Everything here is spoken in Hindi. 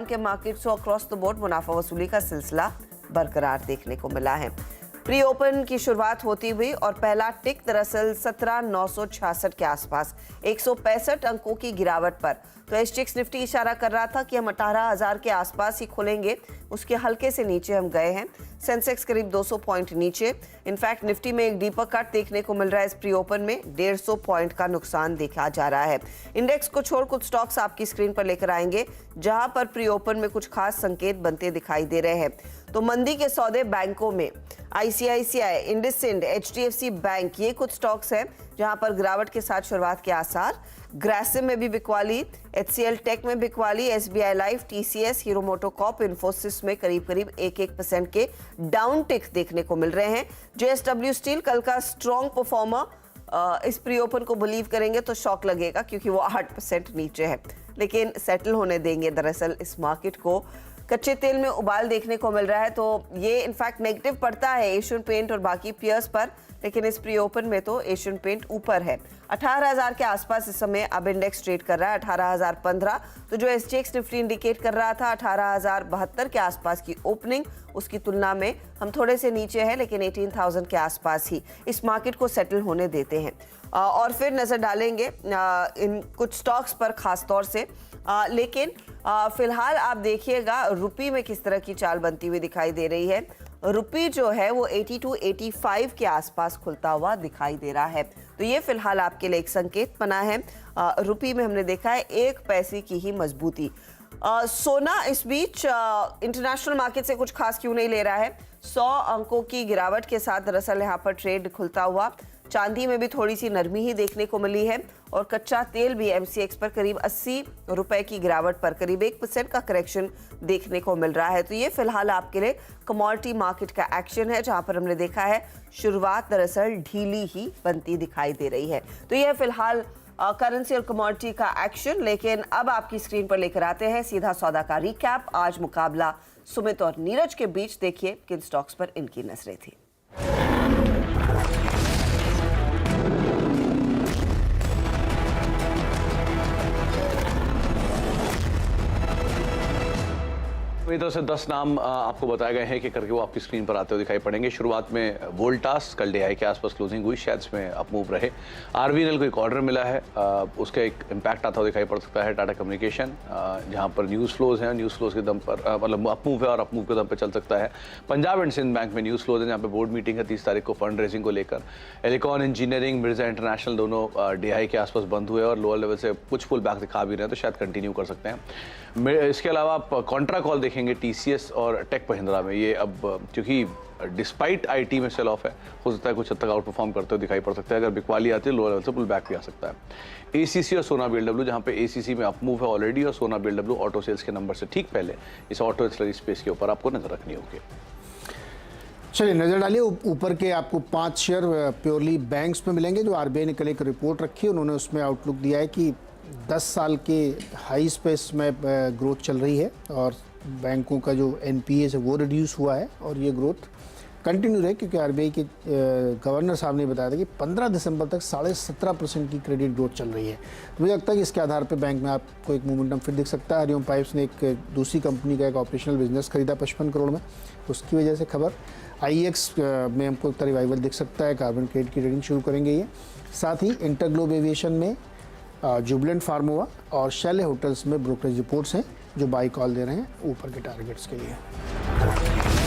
के मार्केट्स अक्रॉस द बोर्ड मुनाफा वसूली का सिलसिला बरकरार देखने को मिला है। प्री ओपन की शुरुआत होती हुई और पहला टिक दरअसल 17,966 के आसपास 165 अंकों की गिरावट पर। तो एसजीएक्स निफ्टी इशारा कर रहा था कि हम 18,000 के आसपास ही खुलेंगे, उसके हल्के से नीचे हम गए हैं। सेंसेक्स करीब 200 पॉइंट नीचे। इनफैक्ट निफ्टी में एक डीपर कट देखने को मिल रहा है। इस प्री ओपन में 150 पॉइंट का नुकसान देखा जा रहा है। इंडेक्स को छोड़ कुछ स्टॉक्स आपकी स्क्रीन पर लेकर आएंगे जहां पर प्री ओपन में कुछ खास संकेत बनते दिखाई दे रहे हैं। तो मंदी के सौदे बैंकों में आईसीआईसीआई, इंडसइंड, एचडीएफसी बैंक, ये कुछ स्टॉक्स हैं जहां पर गिरावट के साथ शुरुआत के आसार। ग्रासिम में भी बिकवाली, एचसीएल टेक में बिकवाली, SBI life, TCS, hero MotoCorp, Infosys में करीब 1% के डाउन टिक देखने को मिल रहे हैं। जेएसडब्ल्यू स्टील कल का स्ट्रॉन्ग परफॉर्मर, इस प्री ओपन को बिलीव करेंगे तो शॉक लगेगा क्योंकि वो 8% नीचे है, लेकिन सेटल होने देंगे दरअसल इस मार्केट को। कच्चे तेल में उबाल देखने को मिल रहा है, तो ये इनफैक्ट नेगेटिव पड़ता है एशियन पेंट और बाकी पियर्स पर, लेकिन इस प्री ओपन में तो एशियन पेंट ऊपर है। 18,000 के आसपास इस समय अब इंडेक्स ट्रेड कर रहा है, 18,015। तो जो एसजीएक्स निफ्टी इंडिकेट कर रहा था 18,072 के आसपास की ओपनिंग, उसकी तुलना में हम थोड़े से नीचे हैं, लेकिन 18,000 के आसपास ही इस मार्केट को सेटल होने देते हैं। और फिर नजर डालेंगे इन कुछ स्टॉक्स पर खास तौर से, लेकिन फिलहाल आप देखिएगा रुपी में किस तरह की चाल बनती हुई दिखाई दे रही है। रुपी जो है वो 82-85 के आसपास खुलता हुआ दिखाई दे रहा है। तो ये फिलहाल आपके लिए एक संकेत बना है। रुपी में हमने देखा है 1 पैसे की ही मजबूती। सोना इस बीच इंटरनेशनल मार्केट से कुछ खास क्यों नहीं ले रहा है। 100 अंकों की गिरावट के साथ दरअसल यहाँ पर ट्रेड खुलता हुआ। चांदी में भी थोड़ी सी नरमी ही देखने को मिली है और कच्चा तेल भी एमसीएक्स पर करीब 80 रुपए की गिरावट पर करीब 1% का करेक्शन देखने को मिल रहा है। तो ये फिलहाल आपके लिए कमोडिटी मार्केट का एक्शन है, जहां पर हमने देखा है शुरुआत दरअसल ढीली ही बनती दिखाई दे रही है। तो यह फिलहाल करेंसी और कमोडिटी का एक्शन। लेकिन अब आपकी स्क्रीन पर लेकर आते हैं सीधा सौदा का रिकैप। आज मुकाबला सुमित और नीरज के बीच, देखिए किन स्टॉक्स पर इनकी नजरें थी। मेरी तरफ से 10 नाम आपको बताए गए हैं कि करके वो आपकी स्क्रीन पर आते हुए दिखाई पड़ेंगे। शुरुआत में वोल्टास कल डे के आसपास क्लोजिंग हुई, शायद इसमें अपमूव रहे। आरवीएनएल को एक ऑर्डर मिला है, उसका एक इम्पैक्ट आता हुआ दिखाई पड़ सकता है। टाटा कम्युनिकेशन जहां पर न्यूज़ फ्लोज हैं, न्यूज़ फ्लोज के दम पर मतलब अपमूव है और अपमूव के दम पर चल सकता है। पंजाब एंड सिंध बैंक में न्यूज़ फ्लोज है, जहाँ पर बोर्ड मीटिंग है 30 तारीख को फंड रेजिंग को लेकर। एलिकॉन इंजीनियरिंग, मिर्जा इंटरनेशनल दोनों डीआई के आसपास बंद हुए और लोअर लेवल से कुछ पुल बैक दिखा भी रहे हैं, तो शायद कंटिन्यू कर सकते हैं। इसके अलावा आप कॉन्ट्रा कॉल देखेंगे टीसीएस और टेक महिंद्रा में। ये अब क्योंकि डिस्पाइट आईटी में सेल ऑफ है, हो सकता है कुछ हद तक आउट परफॉर्म करते हुए दिखाई पड़ सकता है। अगर बिकवाली आती है लोअर लेवल से पुल बैक भी आ सकता है। एसीसी और सोना बीएलडब्ल्यू, जहां पे एसीसी में अपमूव है ऑलरेडी और सोना बीएलडब्ल्यू ऑटो सेल्स के नंबर से ठीक पहले इस ऑटो एक्सलरी स्पेस के ऊपर आपको नजर रखनी होगी। चलिए नजर डालिए ऊपर के आपको 5 शेयर प्योरली बैंक्स में मिलेंगे। जो आरबीआई ने कल एक रिपोर्ट रखी, उन्होंने उसमें आउटलुक दिया है कि 10 साल के हाई स्पेस में ग्रोथ चल रही है और बैंकों का जो एनपीए है वो रिड्यूस हुआ है और ये ग्रोथ कंटिन्यू रहे, क्योंकि आरबीआई के गवर्नर साहब ने बताया था कि 15 दिसंबर तक 17.5% की क्रेडिट ग्रोथ चल रही है। तो मुझे लगता है कि इसके आधार पर बैंक में आपको एक मोमेंटम फिर दिख सकता है। हरिओम पाइप्स ने एक दूसरी कंपनी का एक ऑपरेशनल बिजनेस खरीदा 55 करोड़ में, उसकी वजह से खबर। आईएक्स में हमको एक रिवाइवल दिख सकता है, कार्बन क्रेडिट की ट्रेडिंग शुरू करेंगे ये। साथ ही इंटरग्लोब एविएशन में जुबलेंट फार्मोवा और शैले होटल्स में ब्रोकरेज रिपोर्ट्स हैं जो बाई कॉल दे रहे हैं ऊपर के टारगेट्स के लिए।